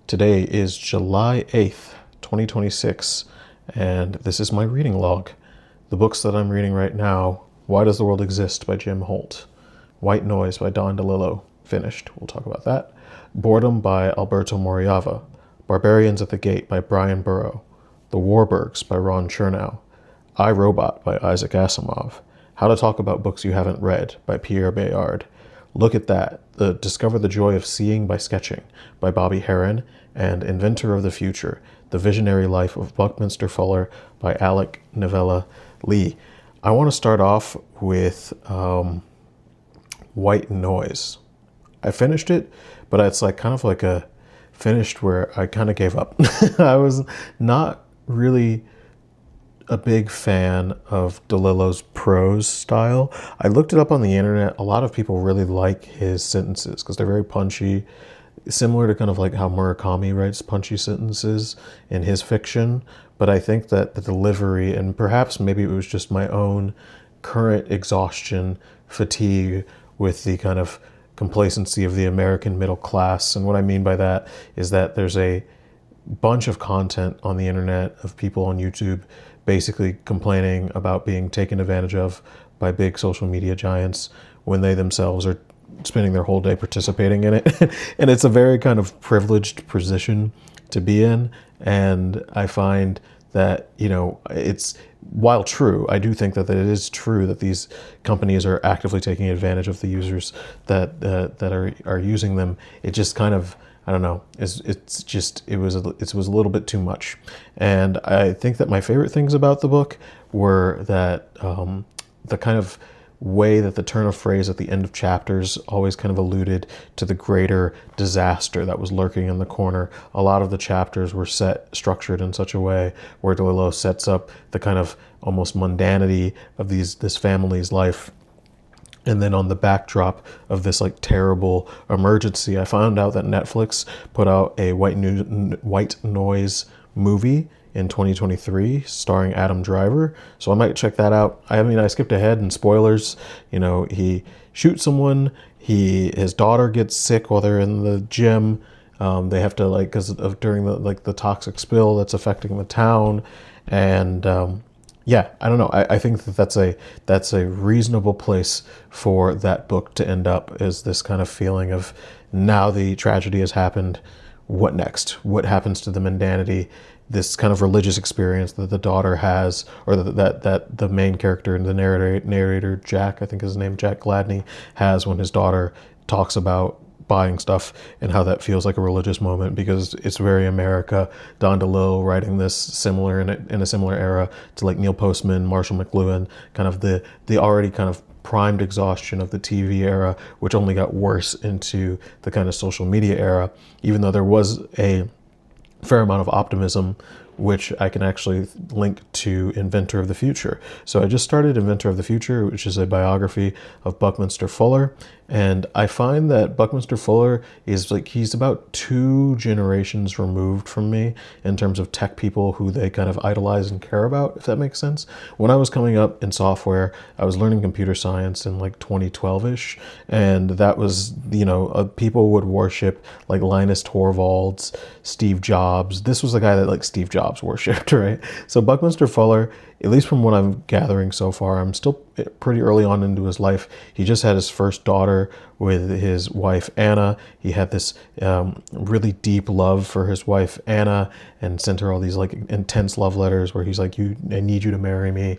Today is July 8th, 2026, and this is my reading log. The books that I'm reading right now: Why Does the World Exist by Jim Holt, White Noise by Don DeLillo, finished, we'll talk about that, Boredom by Alberto Moravia, Barbarians at the Gate by Bryan Burrough, The Warburgs by Ron Chernow, I, Robot by Isaac Asimov, How to Talk About Books You Haven't Read by Pierre Bayard, Look at That, Discover the Joy of Seeing by Sketching by Bobbie, Heron, and Inventor of the Future, The Visionary Life of Buckminster Fuller by Alec, Nevala-Lee. I want to start off with White Noise. I finished it, but it's like kind of like a finished where I kind of gave up. I was not really a big fan of DeLillo's prose style. I looked it up on the internet. A lot of people really like his sentences because they're very punchy, similar to kind of like how Murakami writes punchy sentences in his fiction. But I think that the delivery, and perhaps maybe it was just my own current exhaustion, fatigue with the kind of complacency of the American middle class. And what I mean by that is that there's a bunch of content on the internet of people on YouTube basically complaining about being taken advantage of by big social media giants when they themselves are spending their whole day participating in it. And it's a very kind of privileged position to be in. And I find that, it's, while true, I do think that it is true that these companies are actively taking advantage of the users that are using them. It just kind of, I don't know. It was a little bit too much, and I think that my favorite things about the book were that the kind of way that the turn of phrase at the end of chapters always kind of alluded to the greater disaster that was lurking in the corner. A lot of the chapters were structured in such a way where DeLillo sets up the kind of almost mundanity of this family's life. And then on the backdrop of this like terrible emergency, I found out that Netflix put out a White Noise movie in 2023 starring Adam Driver. So I might check that out. I skipped ahead in spoilers. He shoots someone. His daughter gets sick while they're in the gym. They have to because of during the toxic spill that's affecting the town. And yeah, I don't know. I think that's a reasonable place for that book to end up, is this kind of feeling of, now the tragedy has happened. What next? What happens to the mundanity? This kind of religious experience that the daughter has, or that the main character and the narrator Jack, I think his name, Jack Gladney, has when his daughter talks about buying stuff, and how that feels like a religious moment because it's very America. Don DeLillo writing this similar in a similar era to like Neil Postman, Marshall McLuhan, kind of the already kind of primed exhaustion of the TV era, which only got worse into the kind of social media era, even though there was a fair amount of optimism, which I can actually link to Inventor of the Future. So I just started Inventor of the Future, which is a biography of Buckminster Fuller. And I find that Buckminster Fuller is he's about 2 generations removed from me in terms of tech people who they kind of idolize and care about, if that makes sense. When I was coming up in software, I was learning computer science in 2012-ish. And that was, people would worship like Linus Torvalds, Steve Jobs. This was the guy that Steve Jobs worshipped, right? So Buckminster Fuller, at least from what I'm gathering so far, I'm still pretty early on into his life. He just had his first daughter with his wife, Anna. He had this really deep love for his wife, Anna, and sent her all these intense love letters where he's like, I need you to marry me.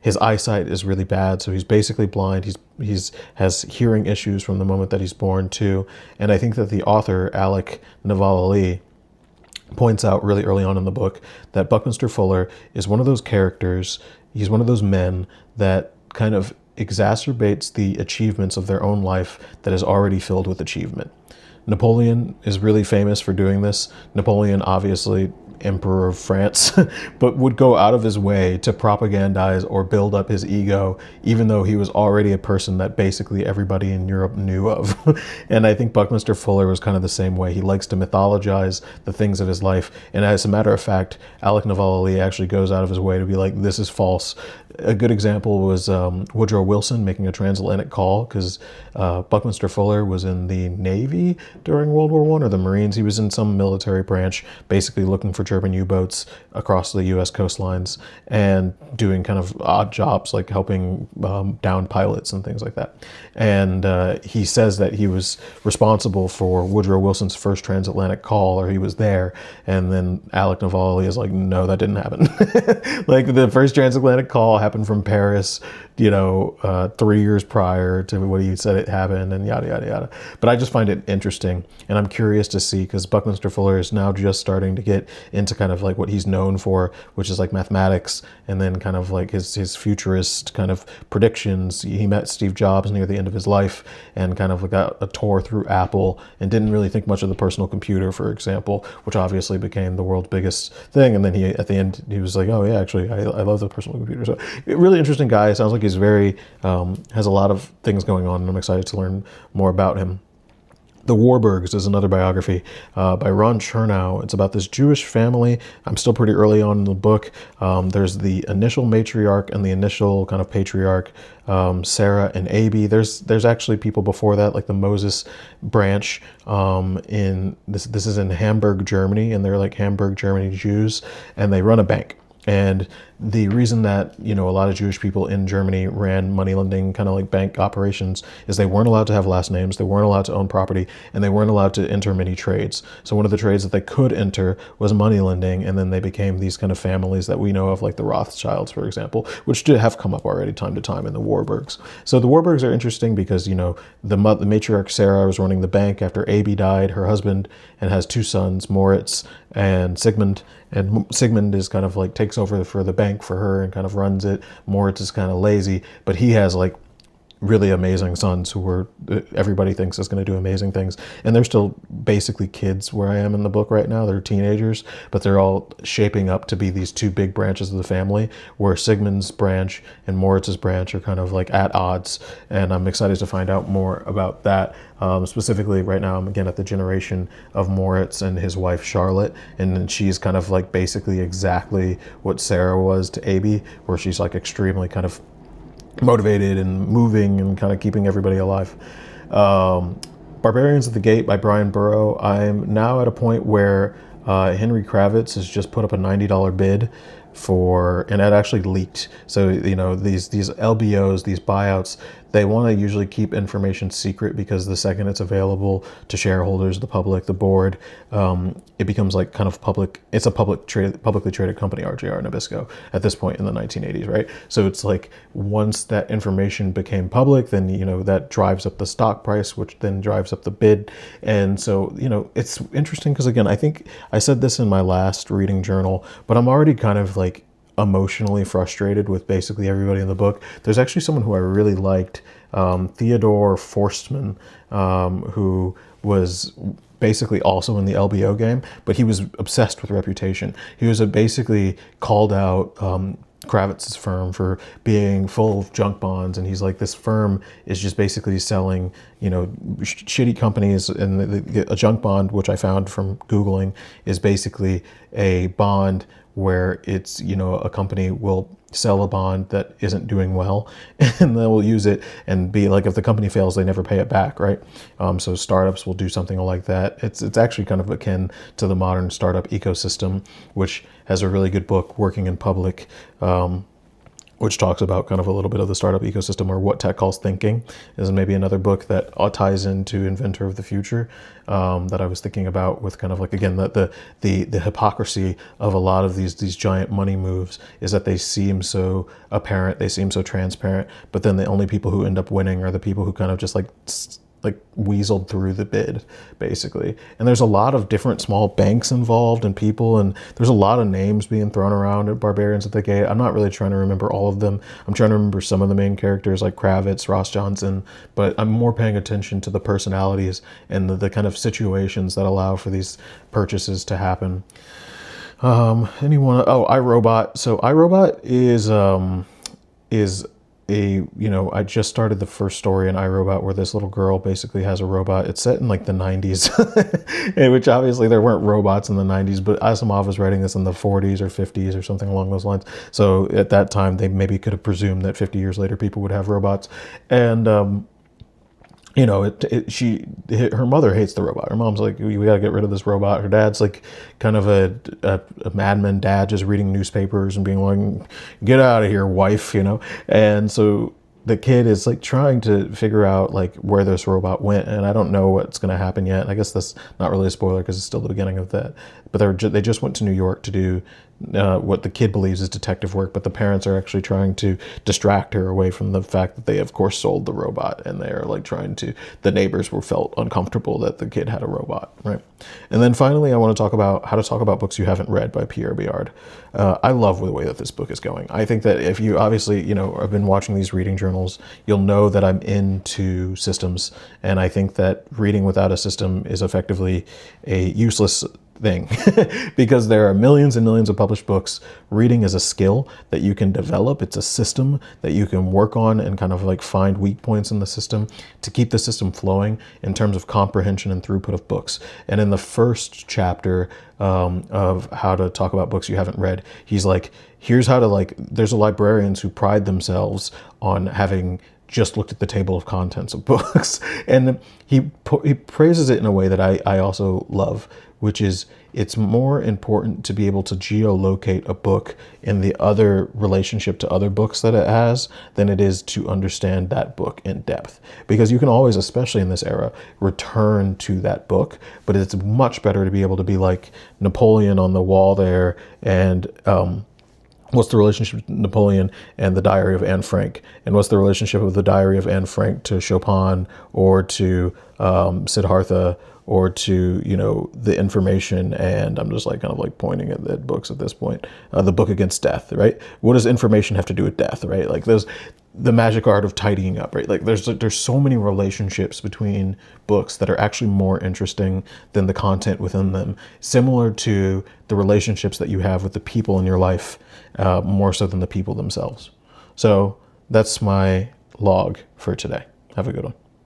His eyesight is really bad, so he's basically blind. He's has hearing issues from the moment that he's born too. And I think that the author, Alec, Nevala-Lee, points out really early on in the book that Buckminster Fuller is one of those characters, he's one of those men that kind of exacerbates the achievements of their own life that is already filled with achievement. Napoleon is really famous for doing this. Napoleon obviously emperor of France, but would go out of his way to propagandize or build up his ego, even though he was already a person that basically everybody in Europe knew of. And I think Buckminster Fuller was kind of the same way. He likes to mythologize the things of his life. And as a matter of fact, Alec Nevala-Lee actually goes out of his way to be like, this is false. A good example was Woodrow Wilson making a transatlantic call, because Buckminster Fuller was in the Navy during World War I, or the Marines. He was in some military branch, basically looking for German U-boats across the U.S. coastlines and doing kind of odd jobs like helping down pilots and things like that. And he says that he was responsible for Woodrow Wilson's first transatlantic call, or he was there. And then Alec Nevala-Lee is like, no, that didn't happen. Like, the first transatlantic call happened from Paris, 3 years prior to what he said it happened, and yada, yada, yada. But I just find it interesting, and I'm curious to see, because Buckminster Fuller is now just starting to get into kind of like what he's known for, which is like mathematics, and then kind of like his futurist kind of predictions. He met Steve Jobs near the end of his life and kind of got a tour through Apple and didn't really think much of the personal computer, for example, which obviously became the world's biggest thing. And then at the end, he was like, oh yeah, actually, I love the personal computer. So really interesting guy. Sounds like he's very, has a lot of things going on, and I'm excited to learn more about him. The Warburgs is another biography by Ron Chernow. It's about this Jewish family. I'm still pretty early on in the book. There's the initial matriarch and the initial kind of patriarch, Sarah and Abi. There's actually people before that, like the Moses branch. In this is in Hamburg, Germany, and they're like Hamburg, Germany Jews, and they run a bank. And the reason that, a lot of Jewish people in Germany ran money lending kind of like bank operations is they weren't allowed to have last names, they weren't allowed to own property, and they weren't allowed to enter many trades. So one of the trades that they could enter was money lending, and then they became these kind of families that we know of, like the Rothschilds, for example, which did have come up already time to time, in the Warburgs. So the Warburgs are interesting because, the matriarch Sarah was running the bank after Abi died, her husband, and has two sons, Moritz and Sigmund. And Sigmund is kind of like takes over for the bank for her and kind of runs it. Moritz is kind of lazy, but he has like really amazing sons who everybody thinks is going to do amazing things. And they're still basically kids where I am in the book right now. They're teenagers, but they're all shaping up to be these two big branches of the family, where Sigmund's branch and Moritz's branch are kind of like at odds. And I'm excited to find out more about that. Specifically right now, I'm again at the generation of Moritz and his wife Charlotte, and then she's kind of like basically exactly what Sarah was to Abi, where she's like extremely kind of motivated and moving and kind of keeping everybody alive. Barbarians at the Gate by Bryan Burrough. I'm now at a point where Henry Kravitz has just put up a $90 bid for, and it actually leaked. So, these LBOs, these buyouts, they want to usually keep information secret, because the second it's available to shareholders, the public, the board, it becomes like kind of public. It's a publicly traded company, RJR Nabisco, at this point in the 1980s, right? So it's like once that information became public, then, that drives up the stock price, which then drives up the bid. And so, it's interesting because, again, I think I said this in my last reading journal, but I'm already kind of like emotionally frustrated with basically everybody in the book. There's actually someone who I really liked, Theodore Forstmann, who was basically also in the LBO game, but he was obsessed with reputation. He was basically called out Kravitz's firm for being full of junk bonds, and he's like, this firm is just basically selling, shitty companies, and a junk bond, which I found from Googling, is basically a bond where it's, a company will sell a bond that isn't doing well, and they will use it and be like, if the company fails, they never pay it back, right? So startups will do something like that. It's actually kind of akin to the modern startup ecosystem, which has a really good book, Working in Public, which talks about kind of a little bit of the startup ecosystem, or what tech calls thinking. Is maybe another book that ties into Inventor of the Future, that I was thinking about, with kind of like, again, the hypocrisy of a lot of these giant money moves is that they seem so apparent, they seem so transparent, but then the only people who end up winning are the people who kind of just like weaseled through the bid, basically. And there's a lot of different small banks involved and people, and there's a lot of names being thrown around at Barbarians at the Gate. I'm not really trying to remember all of them. I'm trying to remember some of the main characters like Kravitz, Ross Johnson, but I'm more paying attention to the personalities and the kind of situations that allow for these purchases to happen. Anyone? Oh, iRobot. So iRobot is a, I just started the first story in iRobot where this little girl basically has a robot. It's set in like the 90s, which obviously there weren't robots in the 90s, but Asimov was writing this in the 40s or 50s or something along those lines. So at that time, they maybe could have presumed that 50 years later people would have robots. And her mother hates the robot. Her mom's like, we gotta get rid of this robot. Her dad's like kind of a madman dad, just reading newspapers and being like, get out of here, wife, And so the kid is like trying to figure out like where this robot went, and I don't know what's going to happen yet. I guess that's not really a spoiler because it's still the beginning of that. But they just went to New York to do what the kid believes is detective work, but the parents are actually trying to distract her away from the fact that they of course sold the robot, and they are like the neighbors felt uncomfortable that the kid had a robot, right? And then finally I want to talk about How to Talk About Books You Haven't Read by Pierre Bayard. I love the way that this book is going. I think that if you obviously, have been watching these reading journals, you'll know that I'm into systems, and I think that reading without a system is effectively a useless thing because there are millions and millions of published books. Reading is a skill that you can develop. It's a system that you can work on and kind of like find weak points in the system to keep the system flowing in terms of comprehension and throughput of books. And in the first chapter of How to Talk About Books You Haven't Read, he's like, here's how to there's librarians who pride themselves on having just looked at the table of contents of books. And he praises it in a way that I also love, which is it's more important to be able to geolocate a book in the other relationship to other books that it has than it is to understand that book in depth. Because you can always, especially in this era, return to that book, but it's much better to be able to be like Napoleon on the wall there and what's the relationship to Napoleon and the Diary of Anne Frank? And what's the relationship of the Diary of Anne Frank to Chopin or to Siddhartha or to, the Information? And I'm just like kind of like pointing at books at this point. The Book Against Death, right? What does Information have to do with death, right? Like there's the magic art of tidying up, right? Like there's so many relationships between books that are actually more interesting than the content within them, similar to the relationships that you have with the people in your life, more so than the people themselves. So that's my log for today. Have a good one.